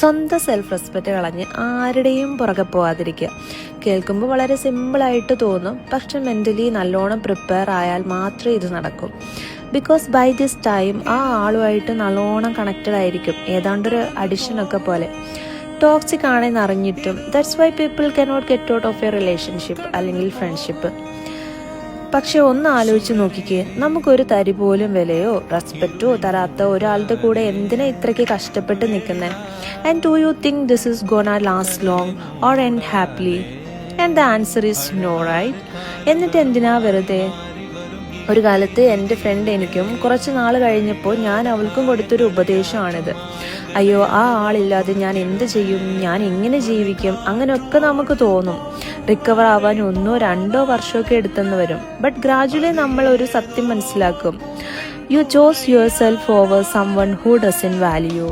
സ്വന്തം self respect കളഞ്ഞ് ആരുടെയും പുറകെ പോകാതിരിക്കുക. കേൾക്കുമ്പോൾ വളരെ സിമ്പിളായിട്ട് തോന്നും, പക്ഷെ മെൻ്റലി നല്ലോണം പ്രിപ്പയർ ആയാൽ മാത്രമേ ഇത് നടക്കൂ. ബിക്കോസ് ബൈ ദിസ് ടൈം ആ ആളുമായിട്ട് നല്ലോണം കണക്റ്റഡ് ആയിരിക്കും, ഏതാണ്ടൊരു അഡിഷനൊക്കെ പോലെ. ടോക്സിക് ആണെന്ന് അറിഞ്ഞിട്ടും that's why people cannot get out of A relationship അല്ലെങ്കിൽ ഫ്രണ്ട്ഷിപ്പ്. പക്ഷെ ഒന്ന് ആലോചിച്ച് നോക്കിക്കേ, നമുക്കൊരു തരി പോലും വിലയോ റെസ്പെക്റ്റോ തരാത്ത ഒരാളുടെ കൂടെ എന്തിനാ ഇത്രയ്ക്ക് കഷ്ടപ്പെട്ട് നിൽക്കുന്നത്? And do you think this is gonna last long or end happily? And the answer is no, right? എന്നിട്ട് എന്തിനാ വെറുതെ? ഒരു കാലത്ത് എൻ്റെ ഫ്രണ്ട് എനിക്കും കുറച്ച് നാൾ കഴിഞ്ഞപ്പോൾ ഞാൻ അവൾക്കും കൊടുത്തൊരു ഉപദേശമാണിത്. അയ്യോ, ആ ആളില്ലാതെ ഞാൻ എന്ത് ചെയ്യും, ഞാൻ എങ്ങനെ ജീവിക്കും, അങ്ങനെയൊക്കെ നമുക്ക് തോന്നും. റിക്കവർ ആവാൻ 1-2 വർഷമൊക്കെ എടുത്തെന്ന് വരും. ബട്ട് ഗ്രാജുവലി നമ്മൾ ഒരു സത്യം മനസ്സിലാക്കും. You chose your self over someone who doesn't value U.